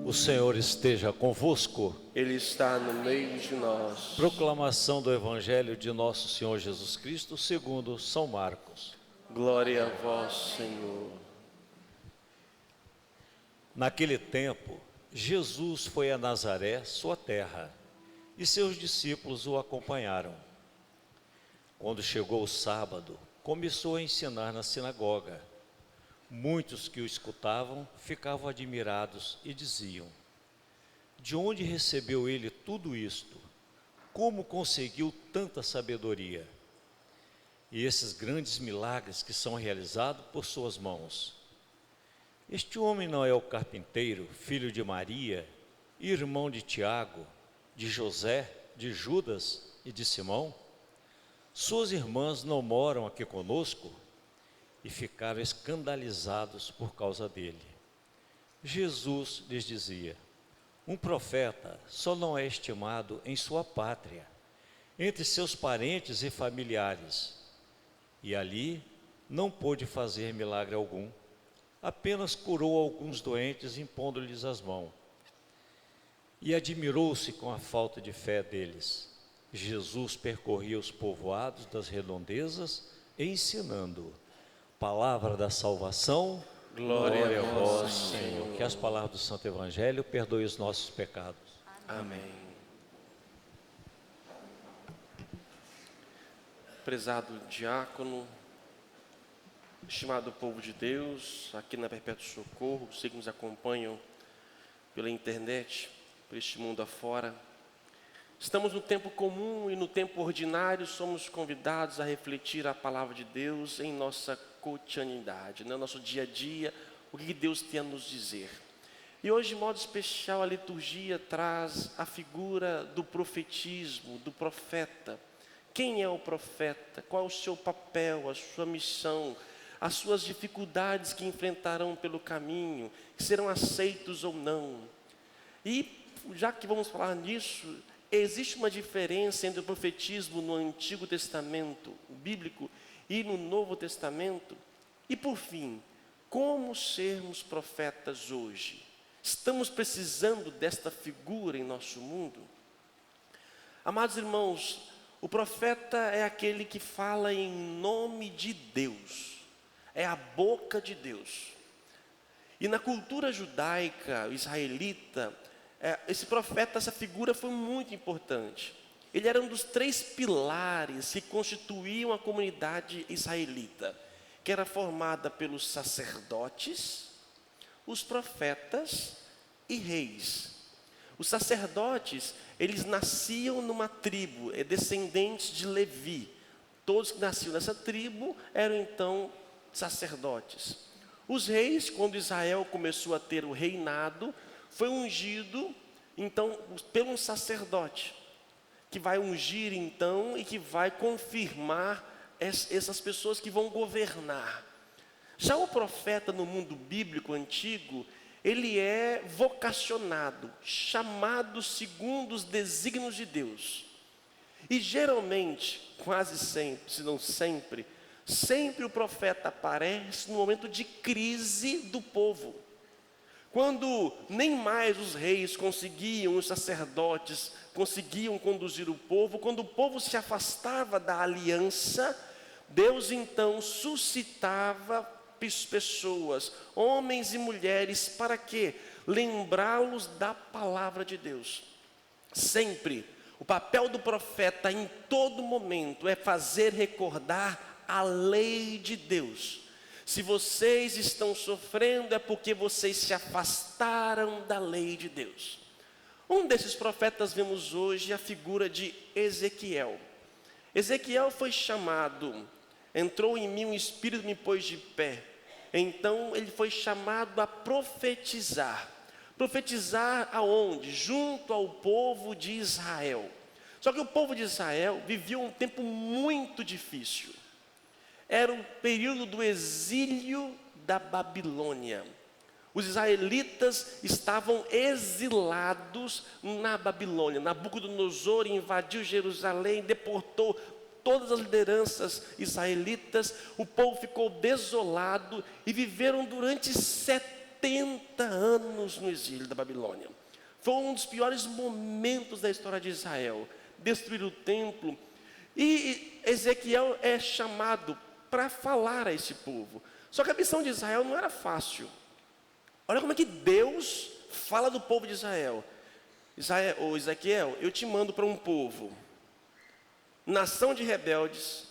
O Senhor esteja convosco. Ele está no meio de nós. Proclamação do Evangelho de nosso Senhor Jesus Cristo segundo São Marcos. Glória a vós, Senhor. Naquele tempo, Jesus foi a Nazaré, sua terra, e seus discípulos o acompanharam. Quando chegou o sábado, começou a ensinar na sinagoga. Muitos que o escutavam ficavam admirados e diziam: de onde recebeu ele tudo isto? Como conseguiu tanta sabedoria? E esses grandes milagres que são realizados por suas mãos? Este homem não é o carpinteiro, filho de Maria, irmão de Tiago, de José, de Judas e de Simão? Suas irmãs não moram aqui conosco? E ficaram escandalizados por causa dele. Jesus lhes dizia: um profeta só não é estimado em sua pátria, entre seus parentes e familiares. E ali não pôde fazer milagre algum, apenas curou alguns doentes impondo-lhes as mãos. E admirou-se com a falta de fé deles. Jesus percorria os povoados das redondezas, ensinando. Palavra da salvação, glória a vós, Senhor. Que as palavras do Santo Evangelho perdoem os nossos pecados. Amém. Prezado diácono, estimado povo de Deus, aqui na Perpétuo Socorro, os que nos acompanham pela internet, por este mundo afora, estamos no tempo comum e no tempo ordinário somos convidados a refletir a palavra de Deus em nossa cotidianidade, no nosso dia a dia, o que Deus tem a nos dizer. E hoje, de modo especial, a liturgia traz a figura do profetismo, do profeta. Quem é o profeta? Qual é o seu papel, a sua missão, as suas dificuldades que enfrentarão pelo caminho, que serão aceitos ou não? E, já que vamos falar nisso, existe uma diferença entre o profetismo no Antigo Testamento bíblico e no Novo Testamento. E por fim, como sermos profetas hoje? Estamos precisando desta figura em nosso mundo? Amados irmãos, o profeta é aquele que fala em nome de Deus, é a boca de Deus. E na cultura judaica, israelita, esse profeta, essa figura foi muito importante. Ele era um dos 3 pilares que constituíam a comunidade israelita, que era formada pelos sacerdotes, os profetas e reis. Os sacerdotes, eles nasciam numa tribo, descendentes de Levi. Todos que nasciam nessa tribo eram então sacerdotes. Os reis, quando Israel começou a ter o reinado, foi ungido então pelo sacerdote, que vai ungir então e que vai confirmar essas pessoas que vão governar. Já o profeta no mundo bíblico antigo, ele é vocacionado, chamado segundo os desígnios de Deus. E geralmente, quase sempre, se não sempre, sempre o profeta aparece no momento de crise do povo. Quando nem mais os reis conseguiam, os sacerdotes conseguiam conduzir o povo, quando o povo se afastava da aliança, Deus então suscitava pessoas, homens e mulheres, para quê? Lembrá-los da palavra de Deus. Sempre, o papel do profeta em todo momento é fazer recordar a lei de Deus. Se vocês estão sofrendo é porque vocês se afastaram da lei de Deus. Um desses profetas vemos hoje a figura de Ezequiel. Ezequiel foi chamado, entrou em mim um espírito, me pôs de pé. Então ele foi chamado a profetizar. Profetizar aonde? Junto ao povo de Israel. Só que o povo de Israel vivia um tempo muito difícil. Era o período do exílio da Babilônia. Os israelitas estavam exilados na Babilônia. Nabucodonosor invadiu Jerusalém, deportou todas as lideranças israelitas. O povo ficou desolado e viveram durante 70 70 anos no exílio da Babilônia. Foi um dos piores momentos da história de Israel. Destruir o templo. E Ezequiel é chamado para falar a esse povo. Só que a missão de Israel não era fácil. Olha como é que Deus fala do povo de Israel. Ezequiel, eu te mando para um povo, nação de rebeldes,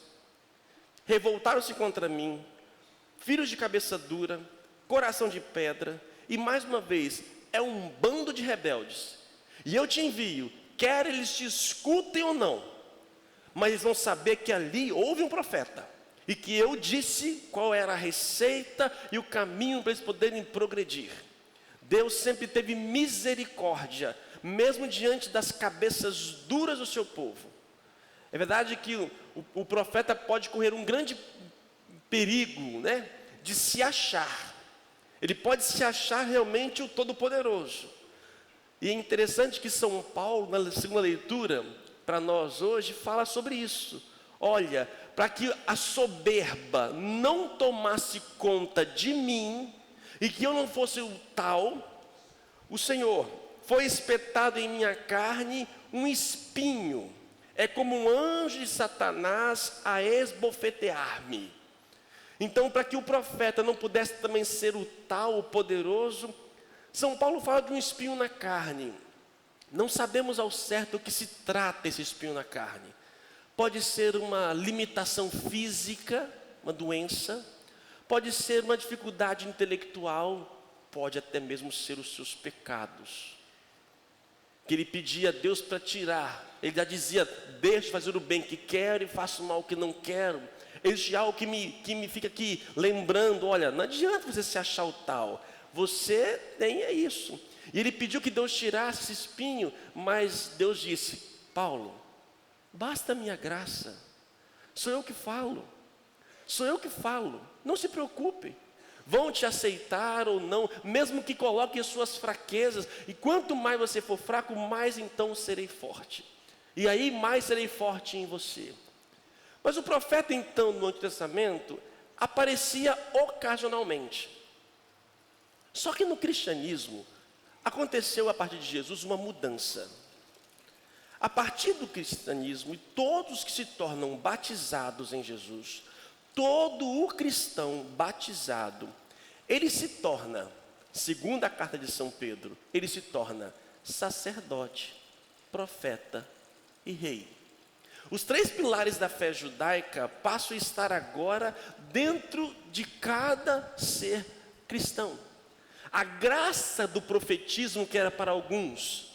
revoltaram-se contra mim, filhos de cabeça dura, coração de pedra, e mais uma vez, é um bando de rebeldes. E eu te envio, quer eles te escutem ou não, mas eles vão saber que ali houve um profeta, e que eu disse qual era a receita e o caminho para eles poderem progredir. Deus sempre teve misericórdia, mesmo diante das cabeças duras do seu povo. É verdade que o profeta pode correr um grande perigo, né, de se achar. Ele pode se achar realmente o Todo-Poderoso. E é interessante que São Paulo, na segunda leitura, para nós hoje, fala sobre isso. Olha, para que a soberba não tomasse conta de mim, e que eu não fosse o tal, o Senhor foi espetado em minha carne um espinho. É como um anjo de Satanás a esbofetear-me. Então, para que o profeta não pudesse também ser o tal, o poderoso, São Paulo fala de um espinho na carne. Não sabemos ao certo o que se trata esse espinho na carne. Pode ser uma limitação física, uma doença. Pode ser uma dificuldade intelectual. Pode até mesmo ser os seus pecados, que ele pedia a Deus para tirar. Ele já dizia, deixe fazer o bem que quero e faço o mal que não quero. Existe algo que me fica aqui lembrando, olha, não adianta você se achar o tal, você tem isso. E ele pediu que Deus tirasse esse espinho, mas Deus disse, Paulo, basta a minha graça, sou eu que falo, não se preocupe. Vão te aceitar ou não, mesmo que coloquem as suas fraquezas, e quanto mais você for fraco, mais então serei forte, e aí mais serei forte em você. Mas o profeta então no Antigo Testamento aparecia ocasionalmente. Só que no cristianismo aconteceu a partir de Jesus uma mudança. A partir do cristianismo, e todos que se tornam batizados em Jesus, todo o cristão batizado, ele se torna, segundo a carta de São Pedro, ele se torna sacerdote, profeta e rei. Os 3 pilares da fé judaica passam a estar agora dentro de cada ser cristão. A graça do profetismo que era para alguns,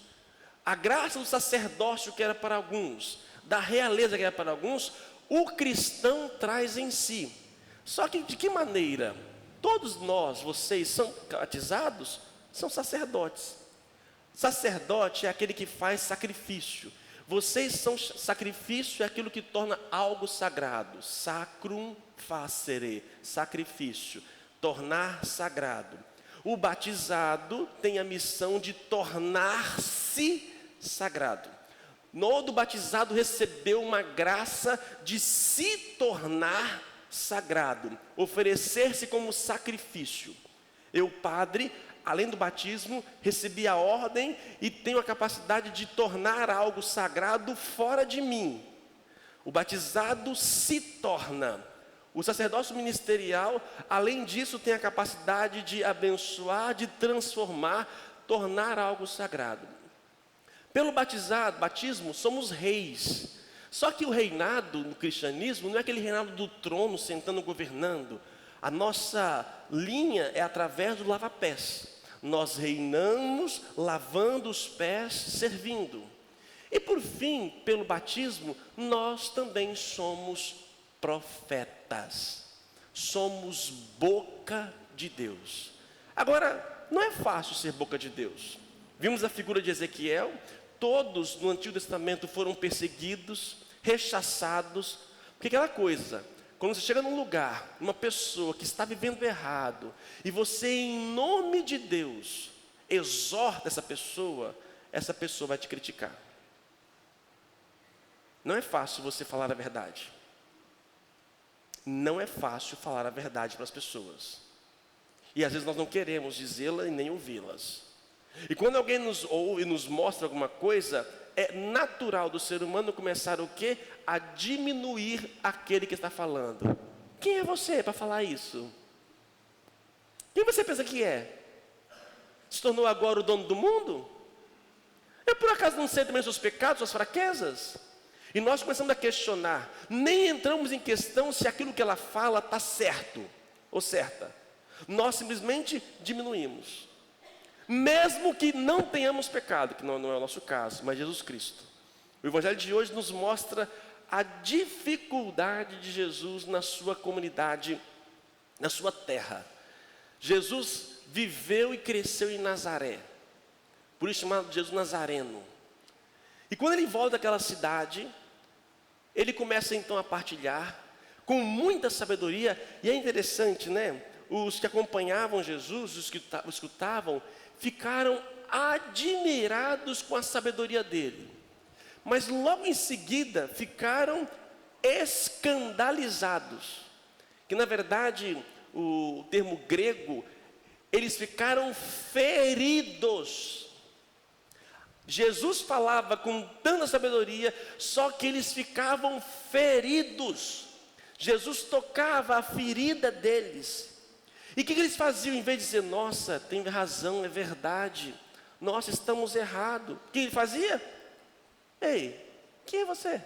a graça do sacerdócio que era para alguns, da realeza que era para alguns, o cristão traz em si. Só que de que maneira? Todos nós, vocês são batizados, são sacerdotes. Sacerdote é aquele que faz sacrifício. Vocês são sacrifício, é aquilo que torna algo sagrado. Sacrum facere, sacrifício, tornar sagrado. O batizado tem a missão de tornar-se sagrado. Todo batizado recebeu uma graça de se tornar sagrado, oferecer-se como sacrifício. Eu, padre, além do batismo, recebi a ordem e tenho a capacidade de tornar algo sagrado fora de mim. O batizado se torna. O sacerdócio ministerial, além disso, tem a capacidade de abençoar, de transformar, tornar algo sagrado. Pelo batismo, somos reis. Só que o reinado no cristianismo não é aquele reinado do trono, sentando, governando. A nossa linha é através do lava-pés. Nós reinamos lavando os pés, servindo. E por fim, pelo batismo, nós também somos profetas. Somos boca de Deus. Agora, não é fácil ser boca de Deus. Vimos a figura de Ezequiel. Todos no Antigo Testamento foram perseguidos, rechaçados. Porque aquela coisa, quando você chega num lugar, uma pessoa que está vivendo errado, e você, em nome de Deus, exorta essa pessoa vai te criticar. Não é fácil você falar a verdade. Não é fácil falar a verdade para as pessoas. E às vezes nós não queremos dizê-la e nem ouvi-las. E quando alguém nos ouve e nos mostra alguma coisa, é natural do ser humano começar o quê? A diminuir aquele que está falando. Quem é você para falar isso? Quem você pensa que é? Se tornou agora o dono do mundo? Eu por acaso não sei também seus pecados, suas fraquezas? E nós começamos a questionar. Nem entramos em questão se aquilo que ela fala está certo ou certa. Nós simplesmente diminuímos. Mesmo que não tenhamos pecado, que não é o nosso caso, mas Jesus Cristo. O Evangelho de hoje nos mostra a dificuldade de Jesus na sua comunidade, na sua terra. Jesus viveu e cresceu em Nazaré, por isso chamado Jesus Nazareno. E quando ele volta daquela cidade, ele começa então a partilhar com muita sabedoria. E é interessante, né? Os que acompanhavam Jesus, os que o escutavam, ficaram admirados com a sabedoria dele. Mas logo em seguida ficaram escandalizados. Que na verdade, o termo grego, eles ficaram feridos. Jesus falava com tanta sabedoria, só que eles ficavam feridos. Jesus tocava a ferida deles. E o que eles faziam? Em vez de dizer, nossa, tem razão, é verdade, nossa, estamos errados, o que ele fazia? Ei, quem é você?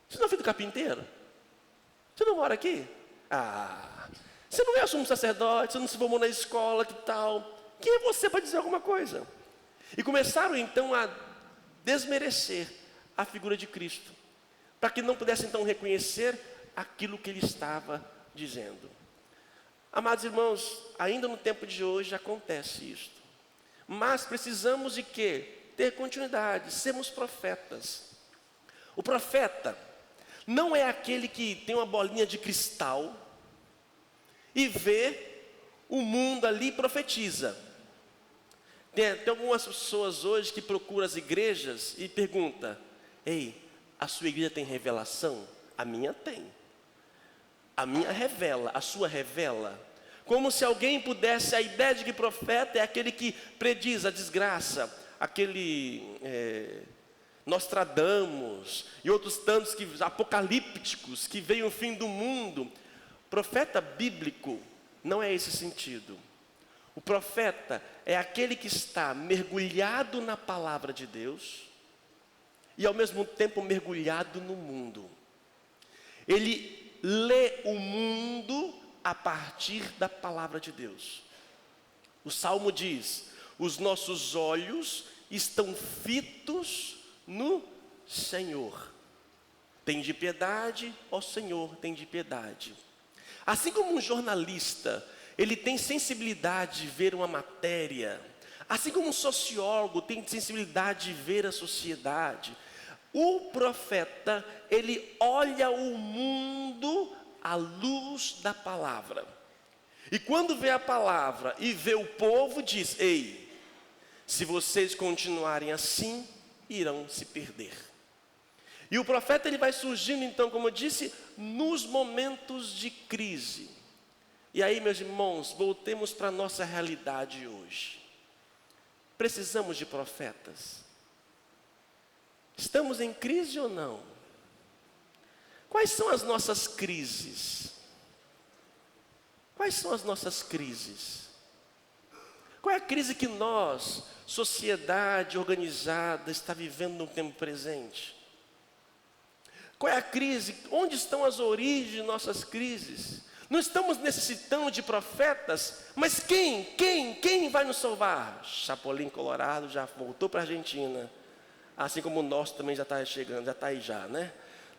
Você não é filho do carpinteiro? Você não mora aqui? Você não é sumo sacerdote, você não se formou na escola, que tal? Quem é você para dizer alguma coisa? E começaram então a desmerecer a figura de Cristo, para que não pudessem então reconhecer aquilo que ele estava dizendo. Amados irmãos, ainda no tempo de hoje acontece isso. Mas precisamos de quê? Ter continuidade, sermos profetas. O profeta não é aquele que tem uma bolinha de cristal e vê o mundo ali e profetiza. Tem algumas pessoas hoje que procuram as igrejas e perguntam, ei, a sua igreja tem revelação? A minha tem. A minha revela, a sua revela. Como se alguém pudesse, a ideia de que profeta é aquele que prediz a desgraça, aquele Nostradamus e outros tantos apocalípticos que veem o fim do mundo. Profeta bíblico não é esse sentido. O profeta é aquele que está mergulhado na palavra de Deus e ao mesmo tempo mergulhado no mundo. Ele lê o mundo a partir da palavra de Deus. O Salmo diz, os nossos olhos estão fitos no Senhor. Tende piedade, ó Senhor, tende piedade. Assim como um jornalista, ele tem sensibilidade de ver uma matéria, assim como um sociólogo tem sensibilidade de ver a sociedade, o profeta, ele olha o mundo à luz da palavra. E quando vê a palavra e vê o povo, diz, ei, se vocês continuarem assim, irão se perder. E o profeta ele vai surgindo então, como eu disse, nos momentos de crise. E aí, meus irmãos, voltemos para a nossa realidade hoje. Precisamos de profetas. Estamos em crise ou não? Quais são as nossas crises? Quais são as nossas crises? Qual é a crise que nós, sociedade organizada, está vivendo no tempo presente? Qual é a crise? Onde estão as origens de nossas crises? Não estamos necessitando de profetas, mas quem vai nos salvar? Chapolin Colorado já voltou para a Argentina, assim como o nosso também já está chegando, já está aí já, né?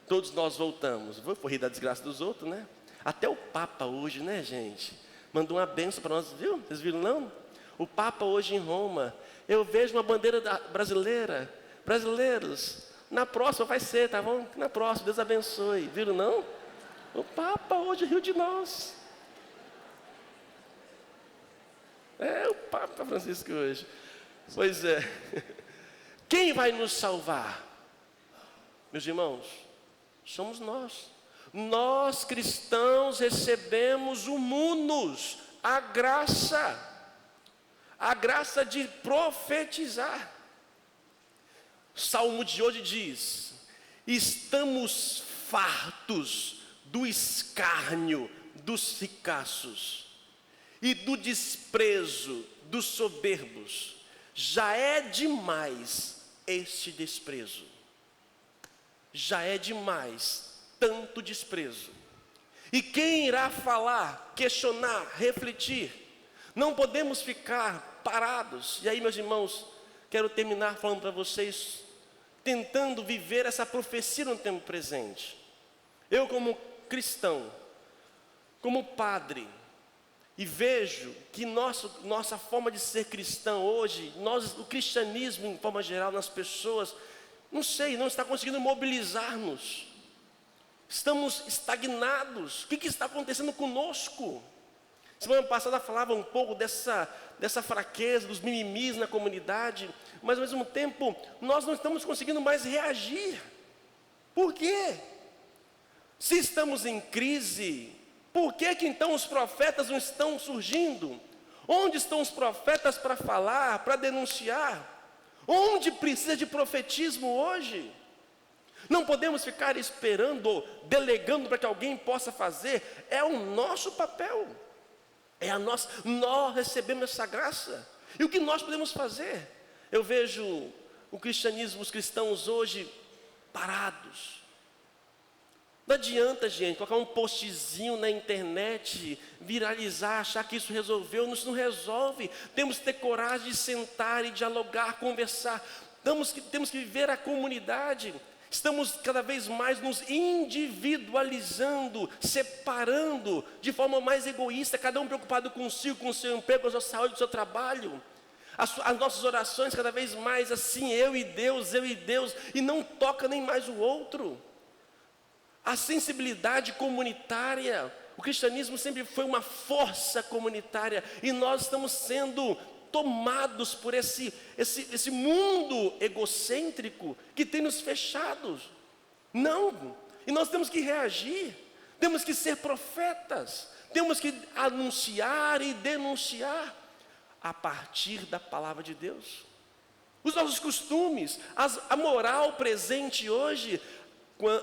Todos nós voltamos. Vou rir da desgraça dos outros, né? Até o Papa hoje, né, gente? Mandou uma benção para nós, viu? Vocês viram, não? O Papa hoje em Roma. Eu vejo uma bandeira brasileira. Brasileiros, na próxima vai ser, tá bom? Na próxima, Deus abençoe. Viram, não? O Papa hoje riu de nós. É o Papa Francisco hoje. Pois é. Quem vai nos salvar? Meus irmãos, somos nós. Nós cristãos recebemos o munus, a graça de profetizar. O salmo de hoje diz: estamos fartos do escárnio dos ricaços e do desprezo dos soberbos. Já é demais este desprezo. Já é demais tanto desprezo. E quem irá falar, questionar, refletir? Não podemos ficar parados. E aí, meus irmãos, quero terminar falando para vocês, tentando viver essa profecia no tempo presente. Eu, como cristão, como padre, e vejo que nossa forma de ser cristão hoje, o cristianismo em forma geral nas pessoas, não está conseguindo mobilizar-nos. Estamos estagnados. O que está acontecendo conosco? Semana passada falava um pouco dessa fraqueza, dos mimimis na comunidade, mas ao mesmo tempo nós não estamos conseguindo mais reagir. Por quê? Se estamos em crise, por que então os profetas não estão surgindo? Onde estão os profetas para falar, para denunciar? Onde precisa de profetismo hoje? Não podemos ficar esperando ou delegando para que alguém possa fazer. É o nosso papel. Nós recebemos essa graça. E o que nós podemos fazer? Eu vejo o cristianismo, os cristãos hoje parados. Não adianta, gente, colocar um postzinho na internet, viralizar, achar que isso resolveu. Isso não resolve. Temos que ter coragem de sentar e dialogar, conversar. Temos que viver a comunidade. Estamos cada vez mais nos individualizando, separando de forma mais egoísta, cada um preocupado consigo, com o seu emprego, com a sua saúde, com o seu trabalho. As nossas orações cada vez mais assim, eu e Deus, e não toca nem mais o outro. A sensibilidade comunitária, o cristianismo sempre foi uma força comunitária, e nós estamos sendo tomados por esse mundo egocêntrico que tem nos fechados. Não, e nós temos que reagir, temos que ser profetas, temos que anunciar e denunciar a partir da palavra de Deus. Os nossos costumes, a moral presente hoje,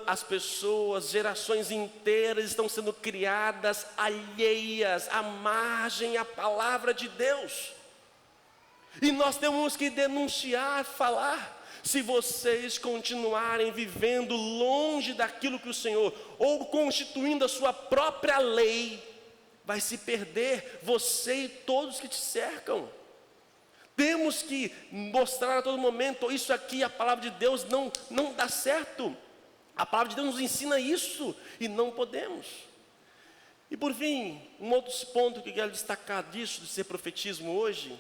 as pessoas, gerações inteiras estão sendo criadas alheias, à margem à palavra de Deus. E nós temos que denunciar, falar. Se vocês continuarem vivendo longe daquilo que o Senhor, ou constituindo a sua própria lei, vai se perder, você e todos que te cercam. Temos que mostrar a todo momento, isso aqui, a palavra de Deus não dá certo. A palavra de Deus nos ensina isso, e não podemos. E por fim, um outro ponto que eu quero destacar disso, de ser profetismo hoje.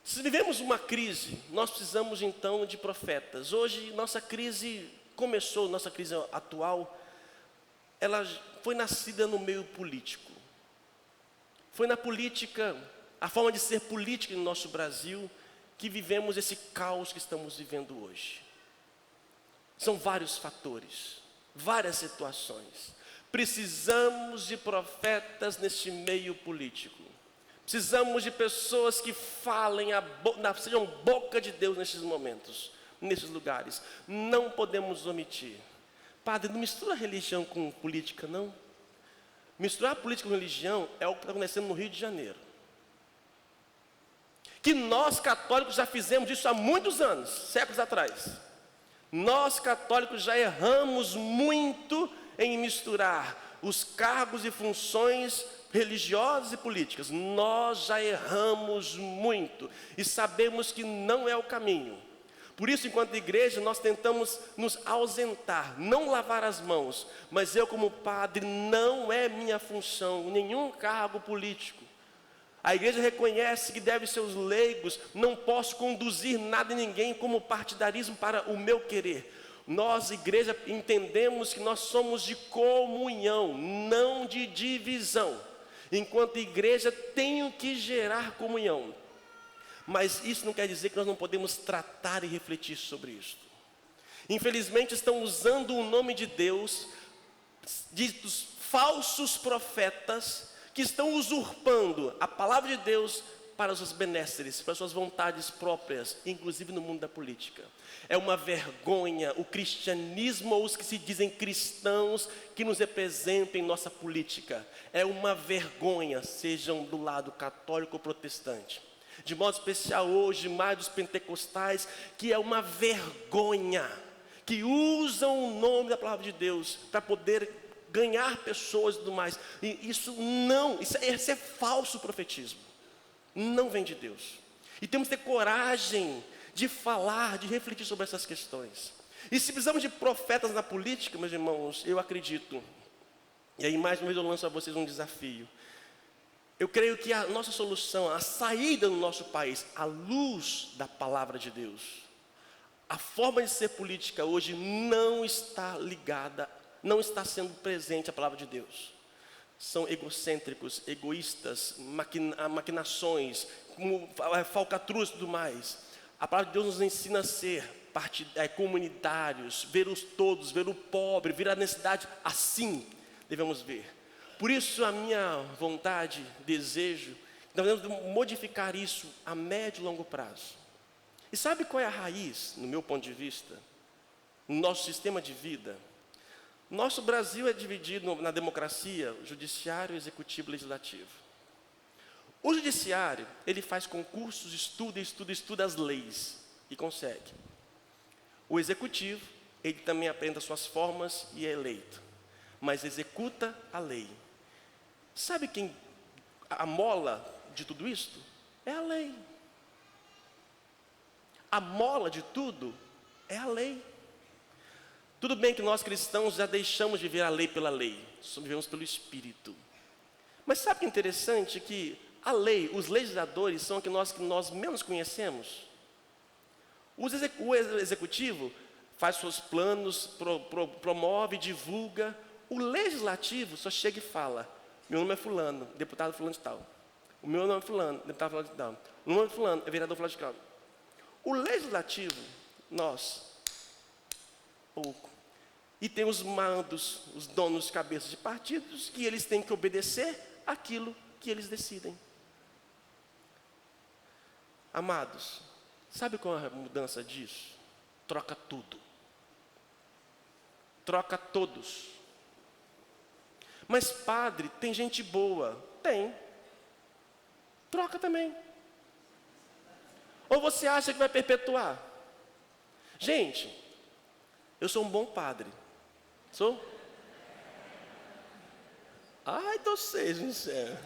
Se vivemos uma crise, nós precisamos então de profetas. Hoje nossa crise começou, nossa crise atual, ela foi nascida no meio político. Foi na política, a forma de ser política no nosso Brasil, que vivemos esse caos que estamos vivendo hoje. São vários fatores, várias situações. Precisamos de profetas neste meio político. Precisamos de pessoas que falem, sejam boca de Deus nesses momentos, nesses lugares. Não podemos omitir. Padre, não mistura religião com política, não. Misturar política com religião é o que está acontecendo no Rio de Janeiro. Que nós católicos já fizemos isso há muitos anos, séculos atrás. Nós católicos já erramos muito em misturar os cargos e funções religiosas e políticas. Nós já erramos muito e sabemos que não é o caminho. Por isso, enquanto igreja, nós tentamos nos ausentar, não lavar as mãos. Mas eu, como padre, não é minha função, nenhum cargo político. A igreja reconhece que deve ser os leigos, não posso conduzir nada e ninguém como partidarismo para o meu querer. Nós, igreja, entendemos que nós somos de comunhão, não de divisão. Enquanto igreja, tenho que gerar comunhão. Mas isso não quer dizer que nós não podemos tratar e refletir sobre isso. Infelizmente, estão usando o nome de Deus, ditos falsos profetas, que estão usurpando a palavra de Deus para os seus benesses, para as suas vontades próprias, inclusive no mundo da política. É uma vergonha o cristianismo ou os que se dizem cristãos que nos representem em nossa política. É uma vergonha, sejam do lado católico ou protestante. De modo especial hoje, mais dos pentecostais, que é uma vergonha, que usam o nome da palavra de Deus para poder ganhar pessoas e tudo mais. E isso é falso profetismo. Não vem de Deus. E temos que ter coragem de falar, de refletir sobre essas questões. E se precisamos de profetas na política, meus irmãos, eu acredito. E aí mais uma vez eu lanço a vocês um desafio. Eu creio que a nossa solução, a saída no nosso país, à luz da palavra de Deus, a forma de ser política hoje não está ligada, não está sendo presente a palavra de Deus. São egocêntricos, egoístas, maquinações, falcatruas e tudo mais. A palavra de Deus nos ensina a ser comunitários, ver os todos, ver o pobre, ver a necessidade. Assim devemos ver. Por isso a minha vontade, desejo, nós devemos modificar isso a médio e longo prazo. E sabe qual é a raiz, no meu ponto de vista, no nosso sistema de vida? Nosso Brasil é dividido na democracia, judiciário, executivo e legislativo. O judiciário, ele faz concursos, estuda as leis e consegue. O executivo, ele também aprende as suas formas e é eleito, mas executa a lei. Sabe quem a mola de tudo isto? É a lei. A mola de tudo é a lei. Tudo bem que nós cristãos já deixamos de ver a lei pela lei, só vivemos pelo Espírito. Mas sabe que é interessante que a lei, os legisladores são aqueles que nós menos conhecemos? O executivo faz seus planos, promove, divulga. O legislativo só chega e fala: meu nome é fulano, deputado fulano de tal. O meu nome é fulano, deputado fulano de tal. O meu nome é fulano, é vereador fulano de tal. O legislativo, nós, pouco. E tem os mandos, os donos cabeças de partidos, que eles têm que obedecer aquilo que eles decidem. Amados, sabe qual é a mudança disso? Troca tudo. Troca todos. Mas padre, tem gente boa? Tem. Troca também. Ou você acha que vai perpetuar? Gente, eu sou um bom padre. Sou? Ai, então seja sincero.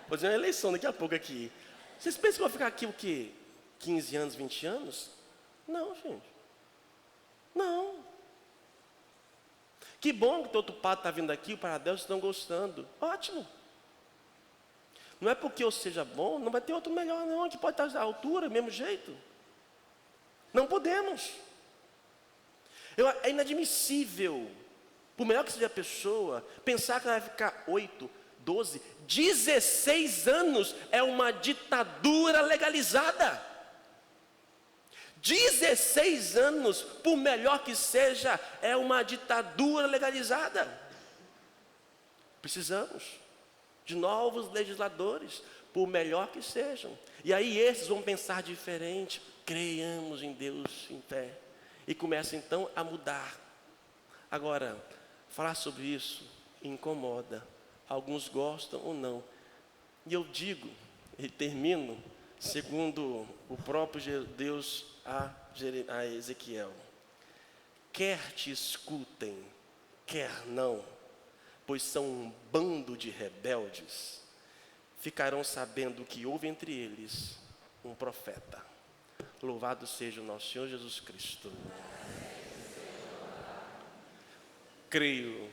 Vou fazer uma eleição daqui a pouco aqui. Vocês pensam que eu vou ficar aqui o quê? 15 anos, 20 anos? Não, gente. Não. Que bom que o outro padre está vindo aqui, o Paradéus estão gostando. Ótimo. Não é porque eu seja bom, não vai ter outro melhor não, que pode estar à altura, do mesmo jeito. Não podemos. É inadmissível, por melhor que seja a pessoa, pensar que ela vai ficar 8, 12, 16 anos é uma ditadura legalizada. 16 anos, por melhor que seja, é uma ditadura legalizada. Precisamos de novos legisladores, por melhor que sejam. E aí esses vão pensar diferente. Creiamos em Deus, em fé. E começa então a mudar. Agora, falar sobre isso incomoda. Alguns gostam ou não. E eu digo, e termino, segundo o próprio Deus a Ezequiel: quer te escutem, quer não, pois são um bando de rebeldes, ficarão sabendo que houve entre eles um profeta. Louvado seja o nosso Senhor Jesus Cristo. Creio